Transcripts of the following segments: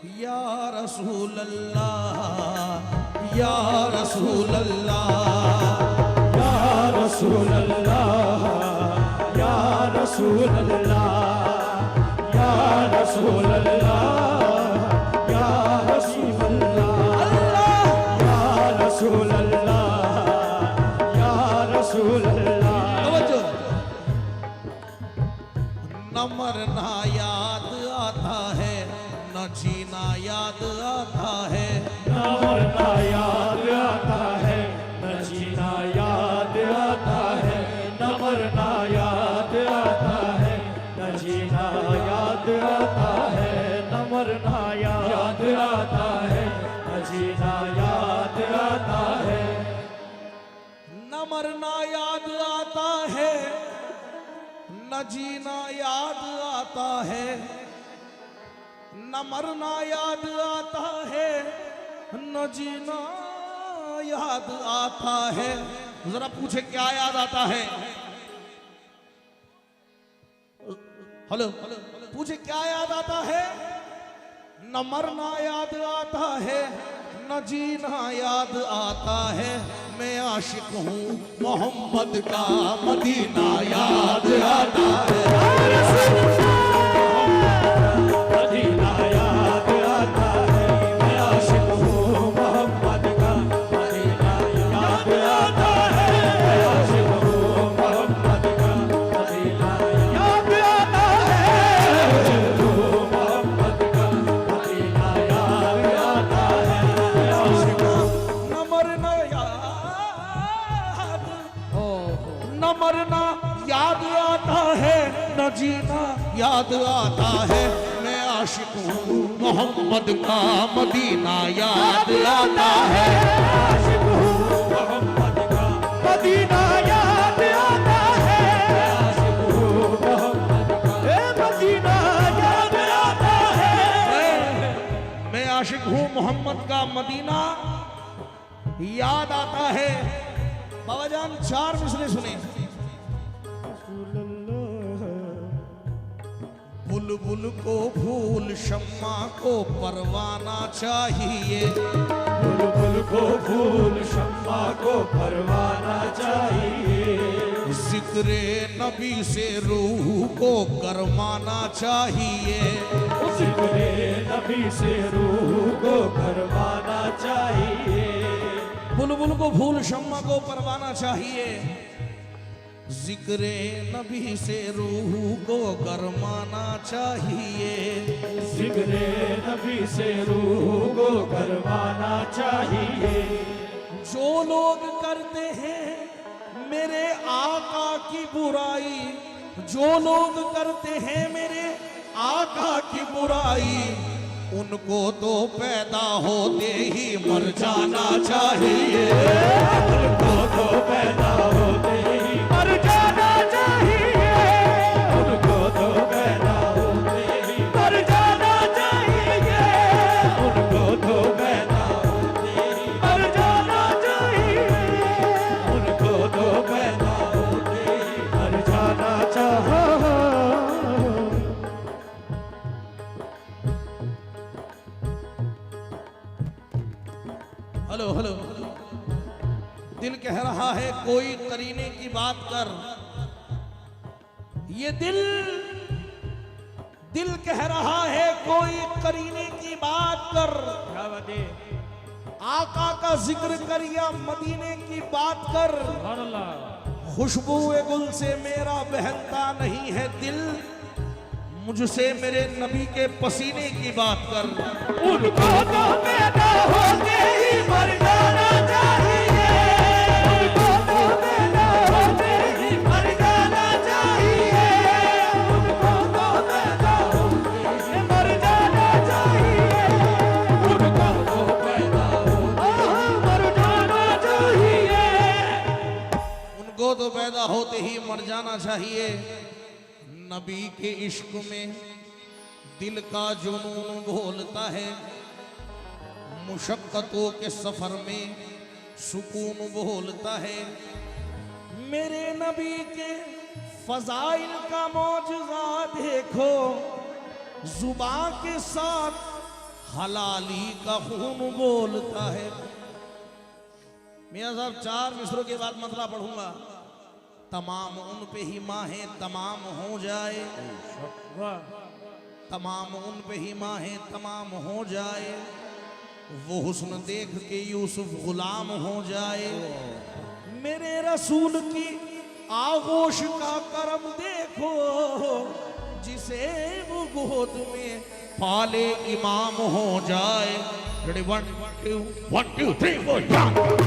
या रसूल अल्लाह या रसूल अल्लाह या रसूल अल्लाह या रसूल अल्लाह या रसूल अल्लाह या रसूल अल्लाह या रसूल अल्लाह या रसूल अल्लाह। न मरना याद आता है न जीना याद आता है, न मरना याद आता है न जीना याद आता है, न मरना याद आता है न जीना याद आता है, न मरना याद आता है न जीना याद आता है। न मरना याद आता है न जीना याद आता है, न मरना याद आता है न जीना याद आता है। जरा पूछे क्या याद आता है? हेलो, पूछे क्या याद आता है? न मरना याद आता है न जीना याद आता है। मैं आशिक हूँ मोहम्मद का, मदीना याद आता है। मदीना याद आता है, मैं आशिक हूँ मोहम्मद का, मदीना याद आता है, मैं आशिक हूँ मोहम्मद का, मदीना याद आता है, मोहम्मद का, मदीना याद आता है, मैं आशिक हूँ। न मरना याद आता है न जीना याद आता है। मैं आशिक हूँ मोहम्मद का, मदीना याद आता है। आशिक हूँ मोहम्मद का, मदीना याद आता है, आशिक हूँ मोहम्मद का, मदीना याद आता है। मैं आशिक हूँ मोहम्मद का, मदीना याद आता है। बाबा जान 4 मिसरे सुने। बुलबुल को फूल, शम्मा को परवाना चाहिए, बुलबुल को फूल, शम्मा को परवाना चाहिए, जिक्रे नबी से रूह को करवाना चाहिए, जिक्रे नबी से रूह को करवाना चाहिए। बुलबुल को फूल, शम्मा को परवाना चाहिए, जिक्रे नबी से रूह को गरमाना चाहिए, जिक्रे नबी से रूह को करवाना चाहिए। जो लोग करते हैं मेरे आका की बुराई, जो लोग करते हैं मेरे आका की बुराई, उनको तो पैदा होते ही मर जाना चाहिए, उनको तो पैदा होते ही मर जाना चाहिए, उनको तो पैदा होते ही मर जाना चाहिए, उनको तो पैदा होते ही मर जाना चाहिए, उनको तो पैदा होते ही मर जाना चाहिए। हेलो हेलो, दिल कह रहा है कोई करीने की बात कर। ये दिल कह रहा है कोई करीने की बात कर। क्या बात है? आका का जिक्र कर या मदीने की बात कर। खुशबुए गुल से मेरा बहलता नहीं है दिल, मुझसे मेरे नबी के पसीने की बात कर। उनको तो पैदा होते ही मर जाना चाहिए, उनको तो पैदा होते ही मर जाना चाहिए, उनको तो पैदा होते ही मर जाना चाहिए, उनको तो पैदा होते ही मर जाना चाहिए, उनको तो पैदा होते ही मर जाना चाहिए। नबी के इश्क में दिल का जुनून बोलता है, मुशक्कतों के सफर में सुकून बोलता है। मेरे नबी के फजाइल का मौजज़ा देखो, जुबान के साथ हलाली का खून बोलता है। मियां साहब 4 मिसरों के बाद मतला पढ़ूंगा। तमाम उन पे ही माहें तमाम हो जाए, तमाम उन पे ही माहें तमाम हो जाए, वो हुस्न देख के यूसुफ गुलाम हो जाए। मेरे रसूल की आगोश का करम देखो, जिसे वो गोद में पाले इमाम हो जाए। 1 2 3 4 या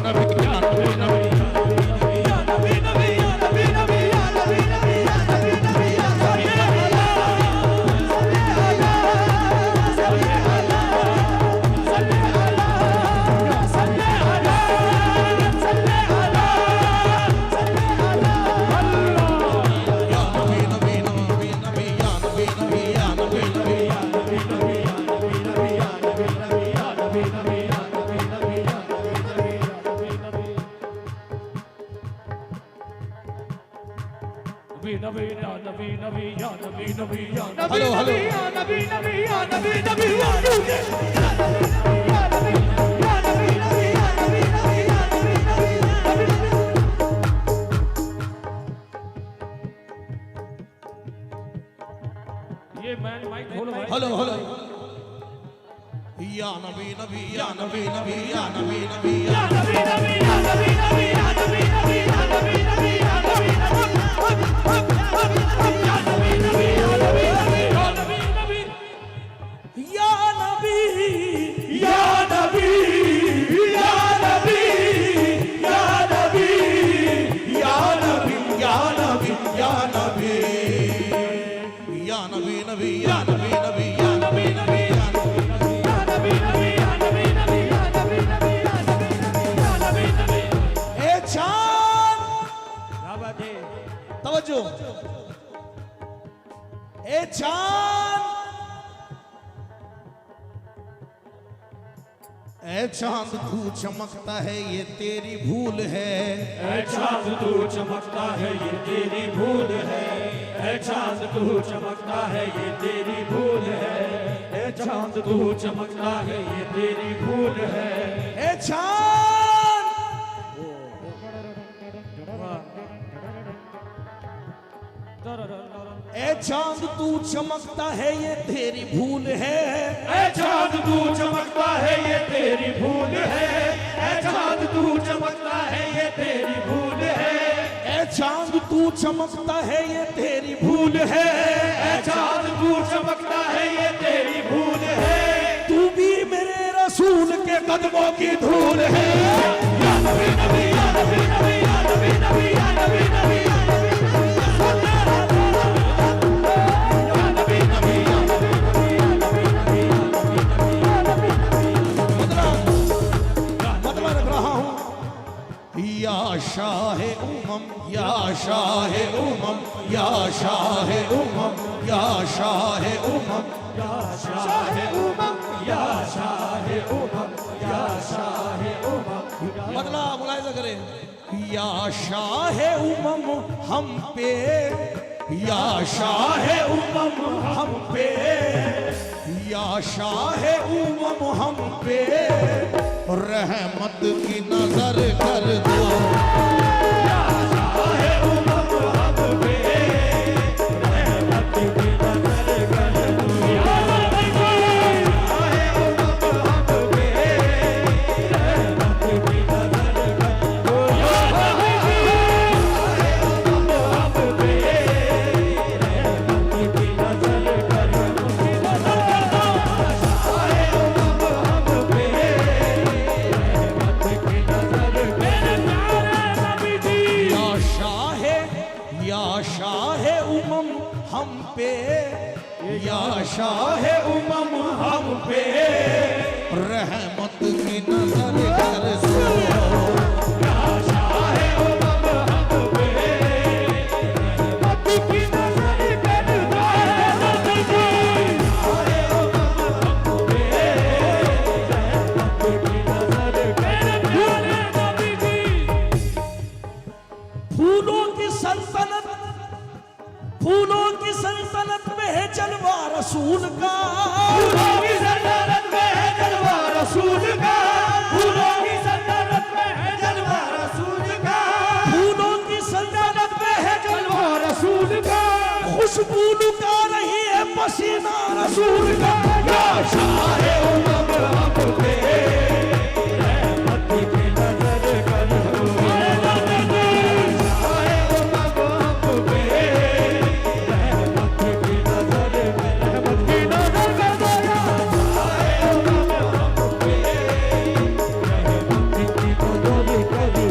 नबी या नबी नबी या नबी नबी या नबी नबी या नबी नबी या नबी नबी या नबी हेलो हेलो ये मैन माइक खोलो भाई। हेलो हेलो या नबी नबी या नबी नबी या नबी नबी या नबी नबी या नबी नबी या नबी नबी या नबी नबी या नबी तवज्जो। ए चांद, ए चांद तू चमकता है ये तेरी भूल है। ए चांद तू चमकता है ये तेरी भूल है। ए चांद तू चमकता है ये तेरी भूल है। ए चांद तू चमकता है ये तेरी भूल है। ए चांद, ए चांद तू चमकता है ये तेरी भूल है। ए चांद तू चमकता है ये तेरी भूल है। ए चांद तू चमकता है ये तेरी भूल है। ए चांद तू चमकता है ये तेरी भूल है। ए चांद तू चमकता है ये तेरी भूल है। तू भी मेरे रसूल के कदमों की धूल है। या नबी नबी या नबी नबी या नबी नबी या नबी नबी या शाहे उमम या शाहे उमम या शाहे उमम या शाहे उमम या शाहे उमम या शाहे उमम या शाहे उमम। बदला मुलाहिजा करें। या शाहे उमम हम पे, या शाहे उमम हम पे, या शाहे उमम हम पे रहमत की नजर कर दो। या शाहे उमम हम पे रहमत की नजर कर दो। या शाहे उमम हम पे रहमत की नजर कर दो। या शाहे उमम हम पे रहमत की नजर कर दो। शाहे उमम हम पे शाहे उमम हम पे, या शाहे उमम हम पे रहमत की नजर कर दो। या शाहे उमम हम पे रहमत की नजर कर दो। शाहे उमम हम पे रहमत की नजर कर दो। फूलों की सल्तनत, फूलों की सल्तनत में है जलवा रसूल का। फूलों की सल्तनत में है खुशबू लुका रही है पसीना रसूल का। या शाहे उमम हम पे रहमत की नजर करो। शाहे उमम हम पे रहमत की नजर करो। रहमत की नजर करो। शाहे उमम हम पे रहमत की नजर करो।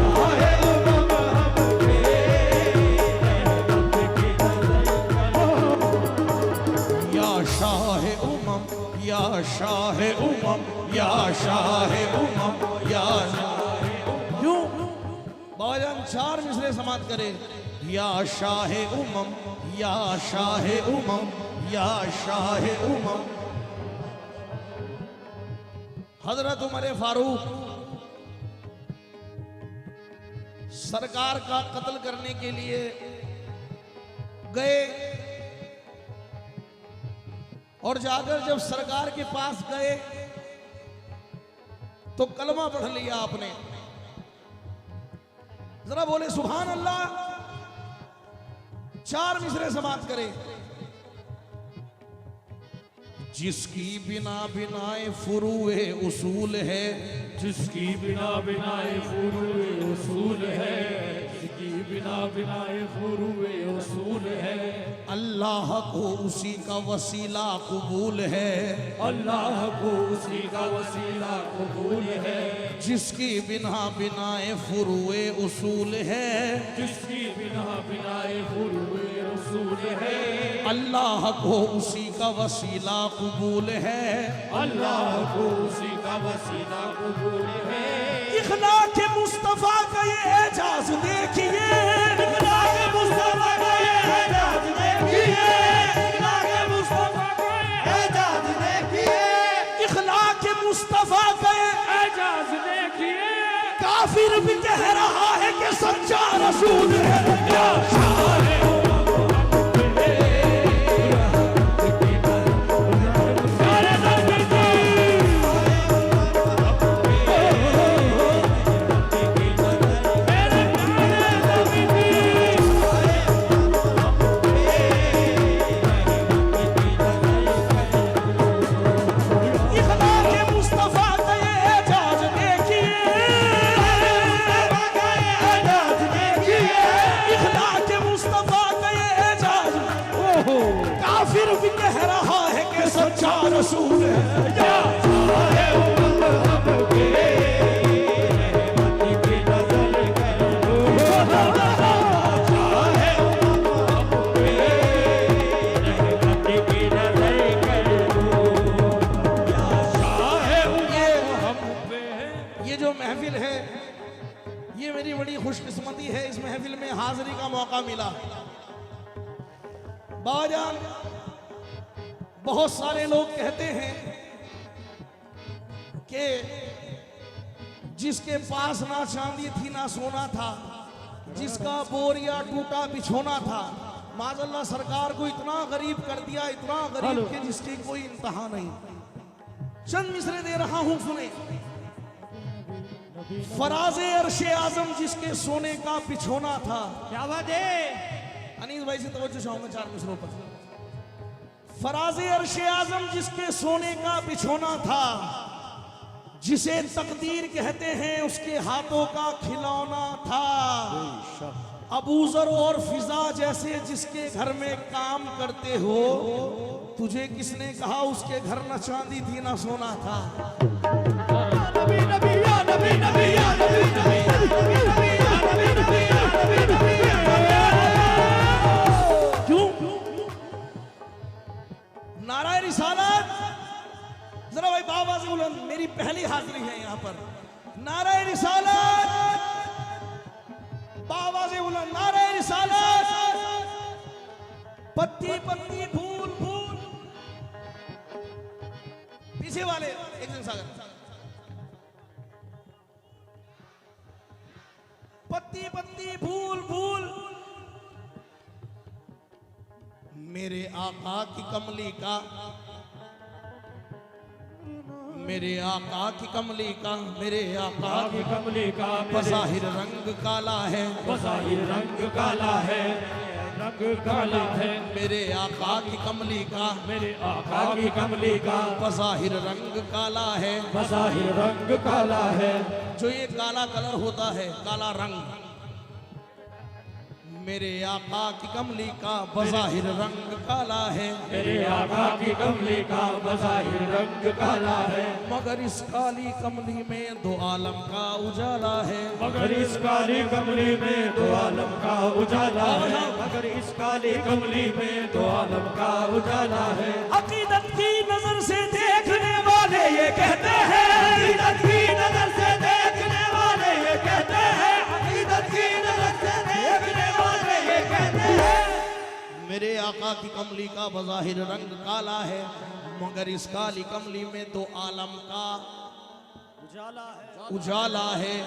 शाहे उमम हम पे रहमत की नजर करो। या शाह उमम या शाह उमम या शाह उमम या यूं बाजान चार मिसरे समाप्त करे। या शाह उमम या शाह उमम या शाह उमम। हजरत उमर फारूक सरकार का कत्ल करने के लिए गए और जाकर जब सरकार के पास गए तो कलमा पढ़ लिया आपने। जरा बोले सुभान अल्लाह। चार मिसरे समाप्त करे। जिसकी बिना बिनाए फुरूए उसूल है। जिसकी बिना बिनाए फुरूए उसूल है। जिसकी बिना बिनाए फुरूए उसूल है। अल्लाह को उसी का वसीला कबूल है। अल्लाह को उसी का वसीला कबूल है। जिसकी बिना बिनाए फुरूए उसूल है। जिसकी बिना बिनाए फुरूए उसूल है। अल्लाह को उसी का वसीला कबूल है। अल्लाह को उसी का वसीला कबूल है। इखलाक मुस्तफा का ये एजाज देखिए। इखलाक मुस्तफा का ये एजाज देखिए। इखलाक मुस्तफा का ये एजाज देखिए। इखलाक मुस्तफा का ये एजाज देखिए। काफिर भी कह रहा है कि सच्चा रसूल है। या शाहे काफिर भी कह रहा है कि सच्चा रसूल है। या शाहे उमम हम पे रहमत की नजर करो। शाहे उमम हम पे रहमत की नजर करो। या शाहे उमम हम पे। ये जो महफिल है ये मेरी बड़ी खुशकिस्मती है। इस महफिल में हाजिरी का मौका मिला। बाजान बहुत सारे लोग कहते हैं कि जिसके पास ना चांदी थी ना सोना था, जिसका बोरिया टूटा बिछोना था, माज़अल्लाह सरकार को इतना गरीब कर दिया, इतना गरीब कि जिसकी कोई इंतहा नहीं। चंद मिसरे दे रहा हूं, सुने। फराज़े अर्शे आज़म जिसके सोने का बिछोना था। क्या बात है। अनीस भाई से तवज्जो चाहूंगा चार मिसरों पर। फराज़े अर्शे आज़म जिसके सोने का बिछोना था, जिसे तकदीर कहते हैं उसके हाथों का खिलौना था। अबूजर और फिजा जैसे जिसके घर में काम करते हो, तुझे किसने कहा उसके घर न चांदी थी ना सोना था। नबी नबी या नबी नबी या नबी नबी या नबी नबी या नबी नबी या नबी नबी। क्यों? नाराए रिसालत। जरा भाई बाबा से बुलंद, मेरी पहली हाजिरी है यहाँ पर। नाराए रिसालत, बाबा से बुलंद नाराए रिसालत। पत्ती पत्ती फूल फूल। पीछे वाले एक दिन सागर। पत्ती पत्ती फूल फूल। मेरे आका की कमली का मेरे आका की कमली का, मेरे आका की कमली का बज़ाहिर रंग काला है, बज़ाहिर रंग काला है, रंग काला है। मेरे आका की कमली का, मेरे आका की कमली का बज़ाहिर रंग काला है। बज़ाहिर रंग काला है। जो ये काला कलर होता है, काला रंग, मेरे आका की कमली का बज़ाहिर रंग काला है। मेरे आका की कमली का बज़ाहिर रंग काला है। मगर इस काली कमली में दो आलम का उजाला है। मगर इस काली कमली में दो आलम का उजाला है। मगर इस काली कमली में दो आलम का उजाला है। अकीदत की नजर से देखने वाले ये कहते हैं, अकीदत की नजर से देखने वाले ये कहते हैं, अकीदत की नजर से देखने वाले ये कहते हैं, मेरे आका की कमली का बज़ाहिर रंग काला है। मगर इस काली कमली में दो आलम का उजाला है।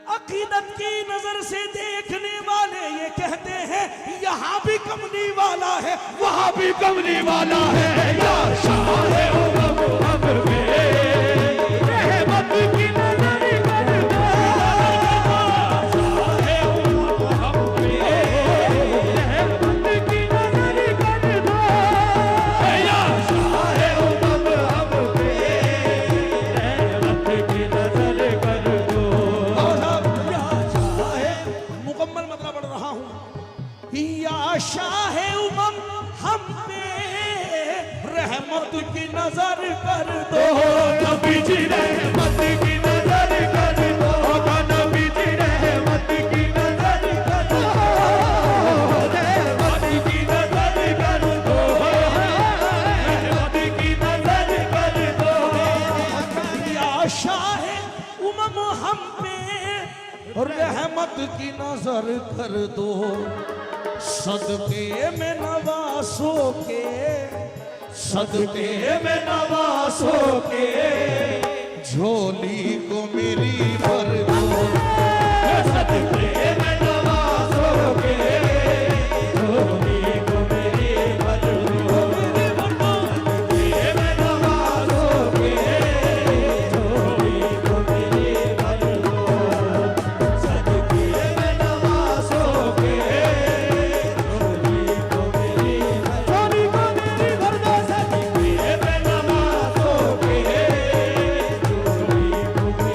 अकीदत की नजर से देखने वाले ये कहते हैं, यहाँ भी कमली वाला है, वहाँ भी कमली वाला है। या शाह उमम अम्र में रहमत की नजर कर दो। शाह उमम अम्र में रहमत की नजर कर दो। या शाह उमम अम्र में रहमत की नजर कर दो। मुकम्मल मतलब पढ़ रहा हूँ। या शाह उमम हम पे रहमत की नजर कर दो। नबी जी रहमत की नजर कर दो। नबी जी रहमत की नजर कर दो। रहमत की नजर कर दो। रहमत की नजर कर दो। या शाह उमम हम पे रहमत की नजर कर दो। सदके में नवासों के, सदके में नवासों के झोली को मेरी भर दो। सदके में नवासों के झोली को मेरी भर दो। सदके में नवासों के झोली को मेरी भर दो। सदके में नवासों के झोली को मेरी भर दो। सदके में नवासों के झोली को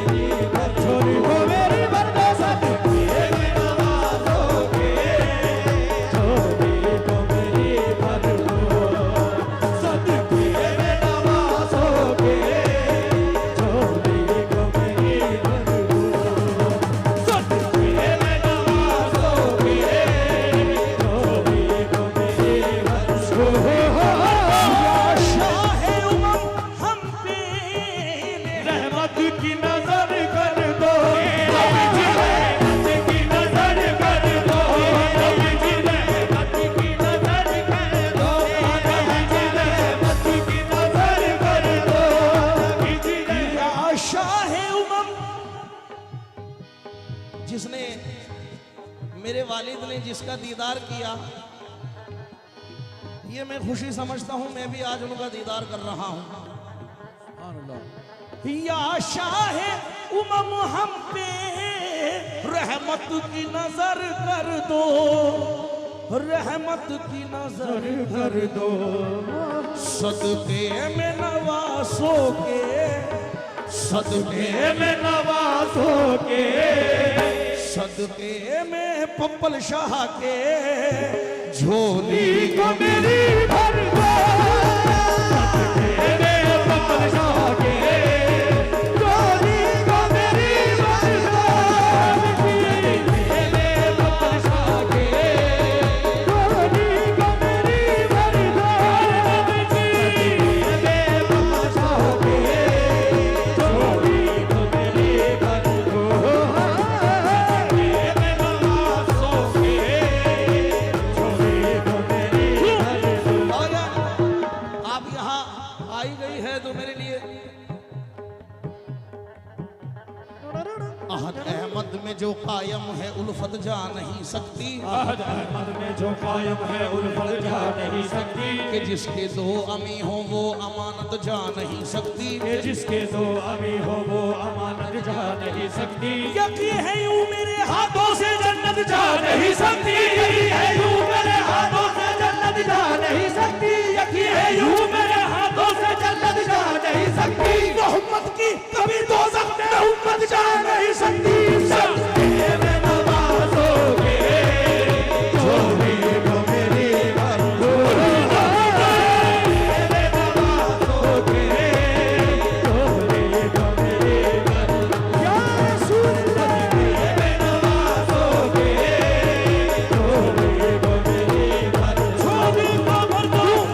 मेरी भर दो। झोली को मेरी भर दो। सदके में नवासों के झोली को मेरी भर दो। सदके में नवासों के झोली को मेरी भर दो। सदके में नवासों के झोली को मेरी भर दो। या शाह उमम हम पे रहमत की नजर कर दो। नबी जी रहमत की नजर कर दो। नबी जी रहमत की नजर कर दो। नबी जी रहमत की नजर कर दो। नबी जी या शाह उमम, जिसने मेरे वालिद ने जिसका दीदार किया, ये मैं खुशी समझता हूं। मैं भी आज उनका दीदार कर रहा हूं। या शाह उमम हम पे रहमत की नजर कर दो। रहमत की नजर कर दो। सदके में नवासों के, सदके में नवासों के सदके में पप्पल शाह के झोली को मेरी भर दो। सदके में पप्पल शाह के झोली को मेरी भर दो। सदके में पप्पल शाह के झोली को मेरी भर दो। सदके में पप्पल शाह के झोली को मेरी भर दो। सदके में नवासों के झोली को मेरी भर दो। और आप यहाँ आई गई है तो मेरे लिए में जो कायम है उल्फत जा नहीं सकती, अहद अहमद में जो कायम है उल्फत जा नहीं सकती, कि जिसके दो अमी हो वो अमानत जा नहीं सकती, कि जिसके दो अमी हो वो अमानत जा नहीं सकती। यकीन है यूं मेरे हाथों से जन्नत जा नहीं सकती, यकीन है यूं मेरे हाथों से जन्नत जा नहीं सकती, यकीन है यूं मेरे हाथों से जन्नत जा नहीं सकती। मोहम्मद की कभी दोज़ख में उम्मत जा नहीं सकती। में नवाज़ोगे जो भी को मेरी मंजूर में नवाज़ोगे जो भी को मेरी मंजूर या रसूल अल्लाह में नवाज़ोगे जो भी को मेरी मंजूर।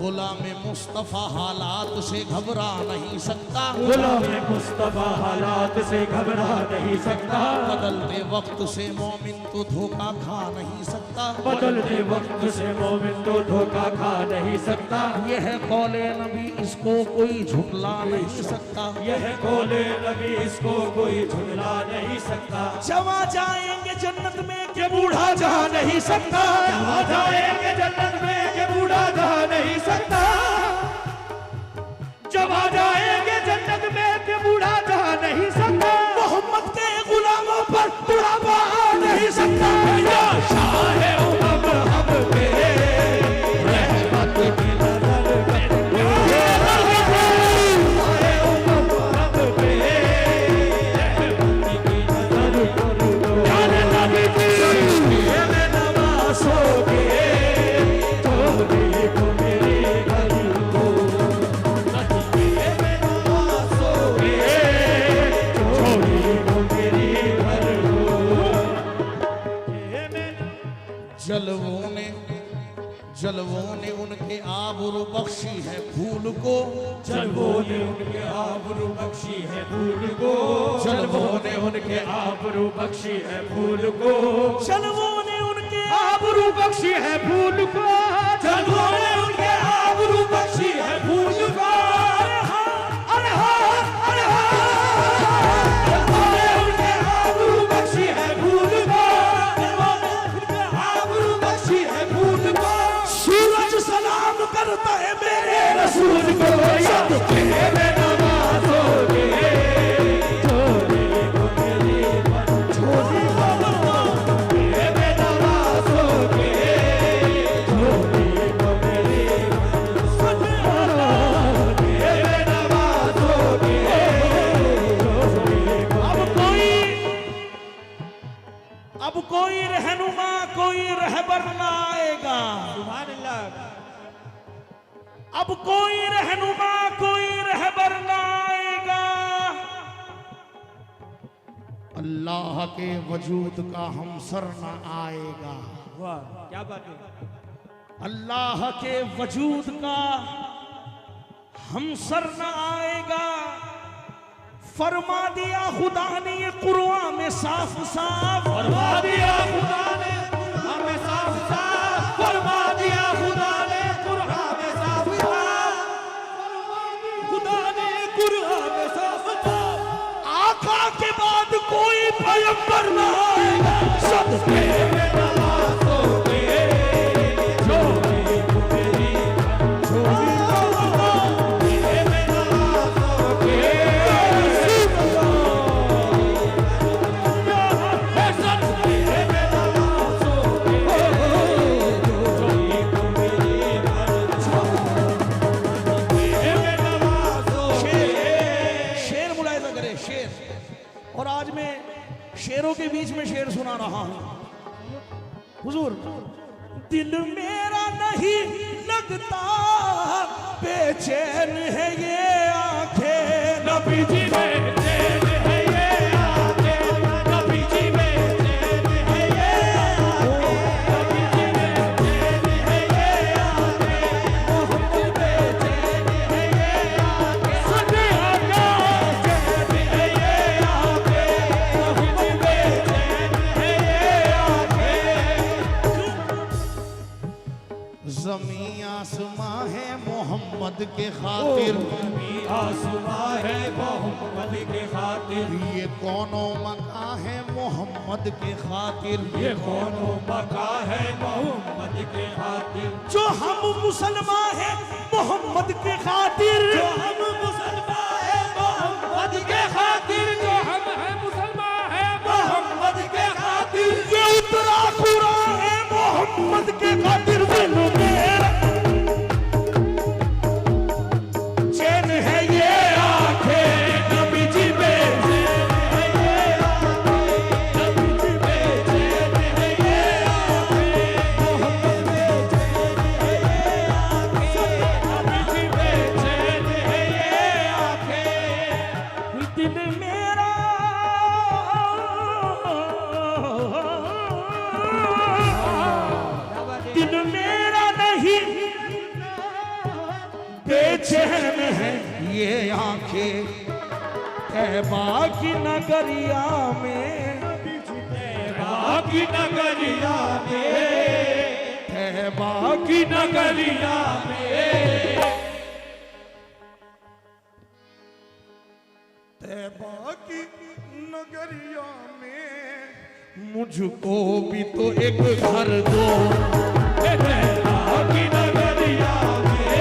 गुलाम मुस्तफा हालात से घबरा नहीं सकता, गुलाम मुस्तफा हालात से घबरा नहीं सकता, बदलते वक्त से मोमिन तो धोखा खा नहीं सकता, बदलते वक्त से मोमिन तो धोखा खा नहीं सकता। यह कौले नबी इसको कोई झुटला नहीं सकता, यह कौले नबी इसको कोई झुटला नहीं सकता। जवा जाएंगे जन्नत में के बूढ़ा जा नहीं सकता, जहाँ जाएंगे जन्नत में के बूढ़ा जा नहीं सकता, जब आ जाएंगे जन्नत में के बूढ़ा जा नहीं सकता। मोहम्मद के गुलामों पर बुढ़ापा आ नहीं सकता। या शाह उमम हम पे रहमत की नजर कर, शाह उमम हम पे रहमत की नजर कर। जाने नबी की में नवाज़ोगे जो भी को मेरी मंजूर, जलवों ने उनके आबरू बख्शी है फूल को, जलवों ने उनके आबरू बख्शी है फूल को, जलवों ने उनके आबरू बख्शी है फूल को, जलवों ने उनके आबरू बख्शी है फूल को, जलवों ने उनके आबरू बख्शी है फूल को। अरे हाँ अरे हाँ अरे हाँ, जलवों ने उनके आबरू बख्शी है फूल को, जलवों ने उनके आबरू बख्शी है फूल को। सूरज सलाम करता है मेरे रसूल को, सदके में नवाज़ोगे जो भी को मेरी मंजूर, सदके में नवाज़ोगे जो भी को मेरी मंजूर, सदके में नवाज़ोगे जो भी को। अब कोई रहनुमा कोई रहबर ना आएगा, सुभान अल्लाह। अब कोई रहनुमा कोई रहबर ना आएगा, अल्लाह के वजूद का हमसर ना आएगा। वाह क्या बात है। अल्लाह के वजूद का हमसर ना आएगा। फरमा दिया खुदा ने ये कुरान में साफ साफ, फरमा दिया खुदा ने हमें साफ साफ, फरमा दिया खुदा ने कुरान में साफ साफ, खुदा ने कुरान में साफ साफ। आका के बाद कोई पैगंबर ना आएगा, सदके में नवाज़ोगे जो भी को मेरी मंजूर, सदके में नवाज़ोगे और आज मैं शेरों के बीच में शेर सुना रहा हूं। हुजूर, दिल मेरा नहीं लगता बेचैन है ये आंखें, नबी जी में चैन है ये आंखें, नबी जी में चैन है ये आंखें, नबी जी में चैन है ये आंखें, मोहम्मद में चैन है ये आंखें, सदे आका चैन है ये आंखें, मोहम्मद में चैन है ये आंखें। ज़मीं आसमां है मोहम्मद के खातिर, आसमां है मोहम्मद मोहम्मद के खातिर। ये कौनो मका है मोहम्मद के खातिर, ये कौनो मका है मोहम्मद के खातिर। जो हम मुसलमान हैं मोहम्मद के खातिर, जो हम मुसलमान हैं मोहम्मद के खातिर। जो हम हैं मुसलमान हैं मोहम्मद के खातिर। ये उतरा कुरान है मोहम्मद के खातिर। दिल मेरा चैन है ये आंखें नबी जी में, चैन है ये आंखें नबी जी में, चैन है ये आंखें मोहम्मद में, चैन है ये आंखें नबी जी में, चैन है ये आंखें। दिल मेरा दिल मेरा नहीं बेचैन है ये आंखें तैबा की नगरिया में, तैबा की नगरिया में, तैबा की नगरिया में, तैबा की नगरिया में मुझको भी तो एक घर दो। तैबा की नगरिया में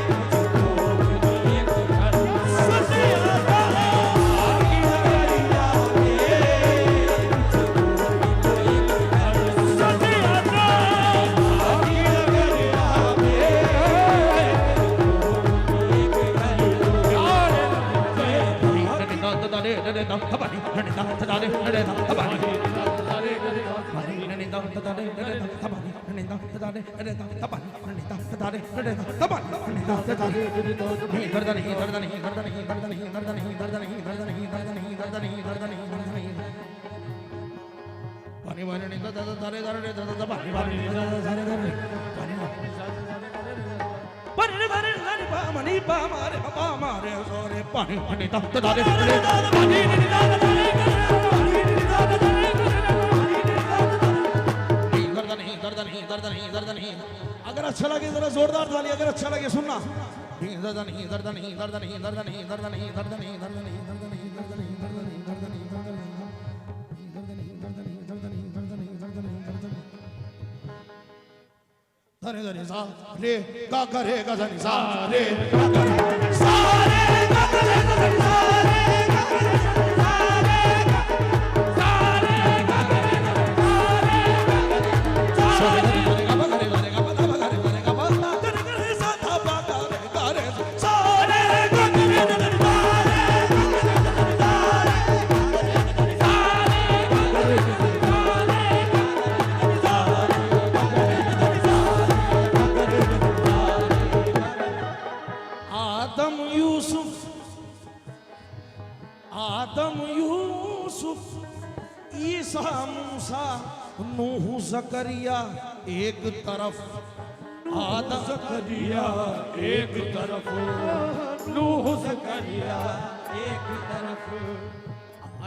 मुझको भी तो एक घर दो। तैबा की नगरिया में मुझको भी तो एक घर दो। तैबा की नगरिया अगर अच्छा लगे जरा जोरदार ताली, अगर अच्छा लगे सुनना। दर्द नहीं, दर्द नहीं, दर्द नहीं, दर्द नहीं, दर्द नहीं, दर्द नहीं, दर्द नहीं, दर्द नहीं, दर्द नहीं, दर्द नहीं, दर्द नहीं, दर्द नहीं, दर्द नहीं, दर्द नहीं, दर्द नहीं, दर्द नहीं, दर्द नहीं, दर्द नहीं। धरे धरे सा रे गा करे गा धनी सा रे गा करे सा रे गा करे गा धनी सा रे गा करे सा रे गा सा रे गा करे सा रे गा आदम यूसुफ ईसा मूसा नूह जकरिया एक तरफ, आदम जकरिया एक तरफ, नूह जकरिया एक तरफ।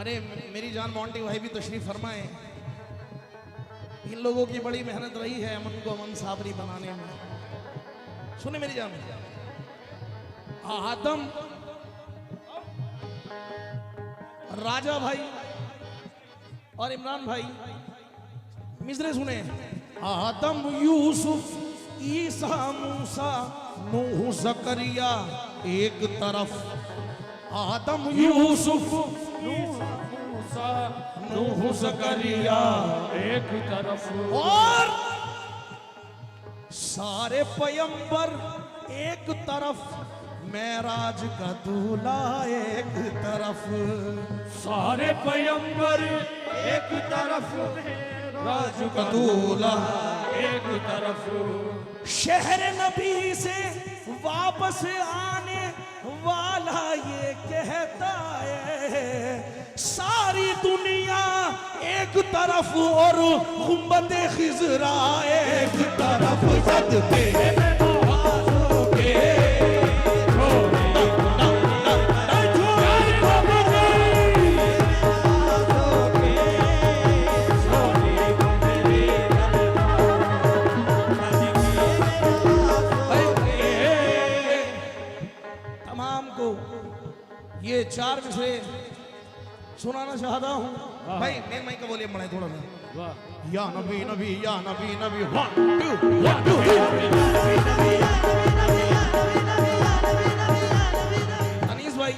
अरे मेरी जान मोंटी भाई भी तशरीफ फरमाए। इन लोगों की बड़ी मेहनत रही है अमन को अमन साबरी बनाने में। सुने मेरी जान, आदम राजा भाई और इमरान भाई मिसरे सुने। आदम यूसुफ ईसा मूसा नूह जकरिया एक तरफ, आदम यूसुफ मूसा नूह जकरिया एक तरफ, और सारे पैगंबर एक तरफ, मेराज का दूल्हा एक तरफ। सारे पैगंबर एक तरफ, राज का दूल्हा एक तरफ। शहर नबी से वापस आने वाला ये कहता है सारी दुनिया एक तरफ और गुंबद खिजरा एक तरफ। सदके नवाजों के सुनाना चाहता हूँ भाई। मेन माइक का वॉल्यूम बढ़ाए थोड़ा सा। वाह या नबी नबी या नबी नबी 1 2 अनीस भाई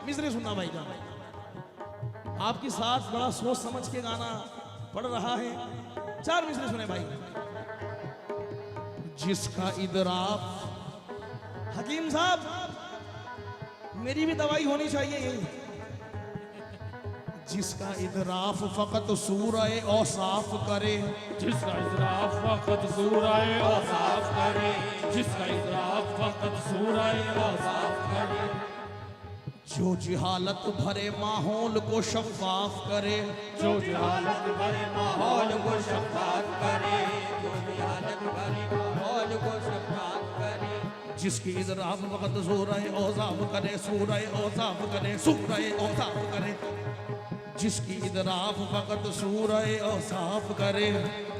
मिसरे सुनना भाई जान, आपके साथ बड़ा सोच समझ के गाना पड़ रहा है। 4 मिसरे सुने भाई। जिसका इदराक, हकीम साहब मेरी भी दवाई होनी चाहिए यही। जिसका इदराफ फकत सूरह औसाफ करे, जिसका इजराफ फकत सूरह औसाफ करे, जिसका इजराफ फकत सूरह औसाफ करे, जो जिहालत भरे माहौल को शफाफ करे, जो जहालत भरे माहौल को शफाफ करे, जो जहालत भरे माहौल को शफाफ करे, जिसकी इदराफ फकत सूरह औसाफ करे, सूरह औसाफ करे, सूरह औसाफ करे, जिसकी इदराफ फकत सूरह औसाफ करे,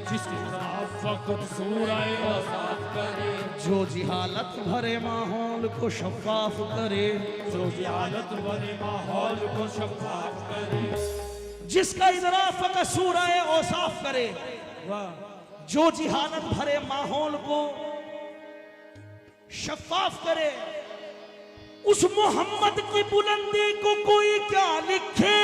जिसकी इजराफ फकत सूरह औसाफ करे, जो जिहालत भरे माहौल को शफाफ करे, जो जहालत भरे माहौल को शफाफ करे, जिसका इदराफ फकत सूरह औसाफ करे, जो जिहालत भरे माहौल को शफाफ करे, उस मोहम्मद की बुलंदी को कोई क्या लिखे,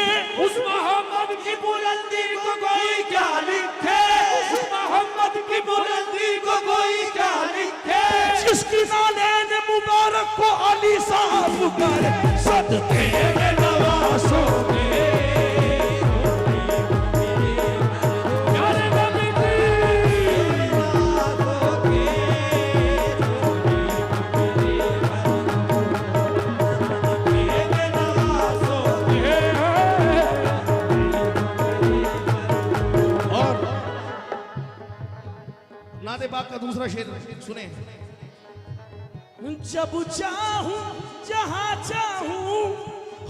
उस मोहम्मद की बुलंदी को कोई क्या लिखे, उस मोहम्मद की बुलंदी को कोई क्या लिखे, जिसकी नालेन मुबारक को अली साहब करे, सदके में नवासों के नादे बाग का दूसरा शेर सुने। जब चाहूं जहां चाहूं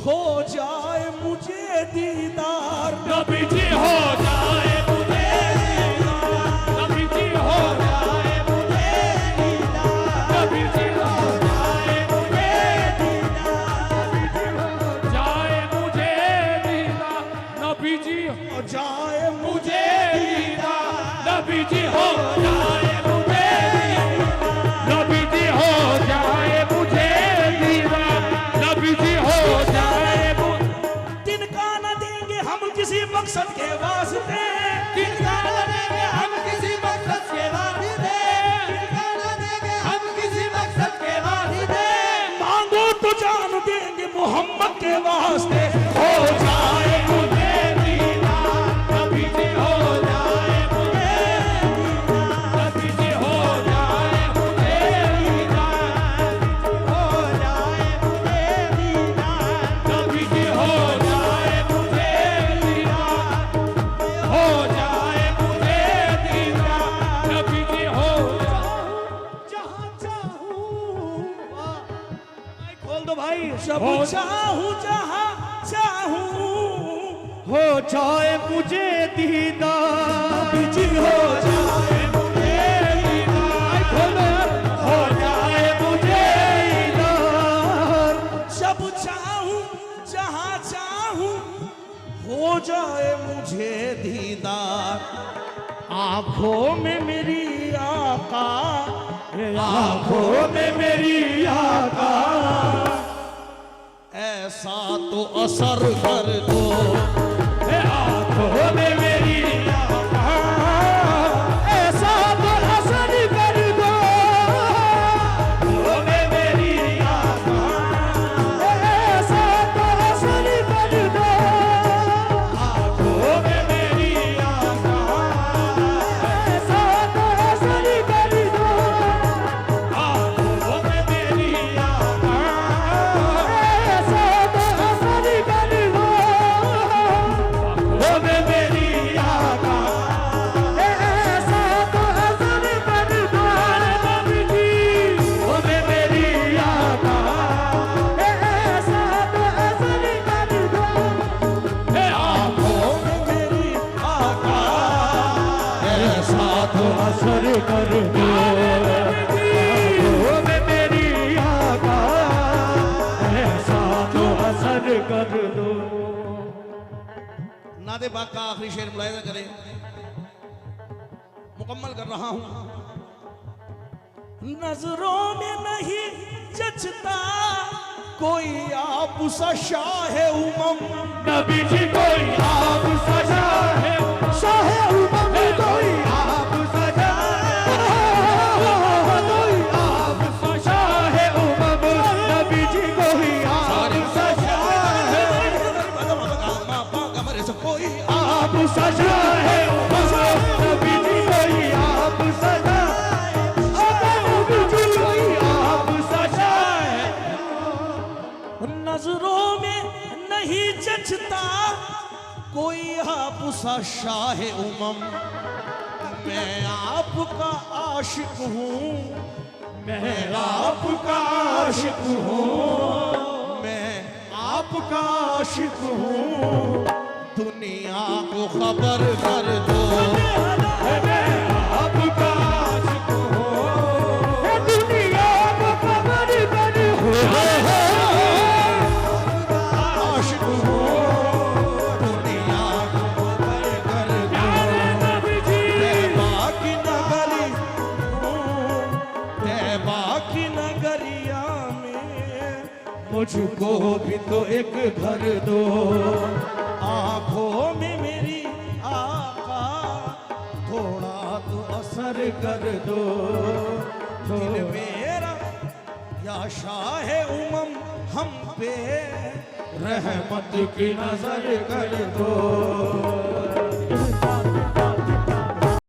हो जाए मुझे दीदार, नबी जी हो जाए मुझे दीदार, नबी जी हो जाए मुझे दीदार, नबी जी हो जाए मुझे दीदार, जाए मुझे दीदार, नबी जी हो जाए मुझे दीदार, नबी जी हो जाए मुझे दीदार, नबी जी हो जाए मुझे दीदार, नबी जी हो जाए तिनका न देंगे हम किसी मकसद के वास्ते, तिनका न देंगे हम किसी मकसद के वास्ते, तिनका न देंगे हम किसी मकसद के वास्ते, मांगो तो जान देंगे मोहम्मद के वास्ते, हो जाए मुझे दीदार, नबी जी हो जाए मुझे दीदार, नबी जी हो जाए मुझे दीदार, हो जाए मुझे दीदार, नबी जी हो जाए मुझे दीदार, हो जाए मुझे दीदार, नबी जी हो जहां चाहूं। खोल दो भाई। जब हो- चाहूं जहां चाहूं हो जाए मुझे दीदार, जी हो जाए मुझे दीदार, खोलो यार, हो जाए मुझे दीदार, जब चाहूं जहां चाहूं हो जाए मुझे दीदार, आंखों में मेरी आका, आंखों में मेरी आका, ऐसा तो असर कर दो, आंखों में मेरी आका, ऐसा तो असर कर दो, आंखों में मेरी आका, ऐसा तो असर कर दो, आंखों में मेरी आका, ऐसा तो असर कर दो, आंखों में मेरी आका, ऐसा तो असर कर दो, आंखों में मेरी आका, ऐसा तो असर कर दो, नबी जी, आंखों में मेरी आका, ऐसा तो असर कर दो, आंखों में मेरी आका, ऐसा तो असर कर दो, आंखों में मेरी आका, ऐसा तो असर कर दो। नादे बाग का आखिरी शेर मुलाहिजा करें, मुकम्मल कर रहा हूं। नजरों में नहीं जचता कोई आप सा शाह उमम, नबी जी कोई आप सजा है, शाह उमम कोई आप सजा कोई आप सजा है उमम, नबी जी कोई आप सजा है, कोई आप सजा है उमम, नबी जी कोई आप सजा, नबी जी कोई आप सजा है। नजरों में नहीं जचता कोई आप सा शाह उमम, मैं आपका आशिक हूँ, मैं आपका आशिक हूँ, मैं आपका आशिक हूँ, दुनिया को खबर कर दो, मैं आपका आशिक हूँ, दुनिया को खबर कर दो, आशिक हूँ, दुनिया को खबर कर दो। नबी जी तैबा की नगरी तैबा की नगरिया में मुझको भी तो एक घर दो, आंखों में मेरी आका थोड़ा तो असर कर दो, दिल मेरा या शाह उमम हम पे रहमत की नजर कर दो।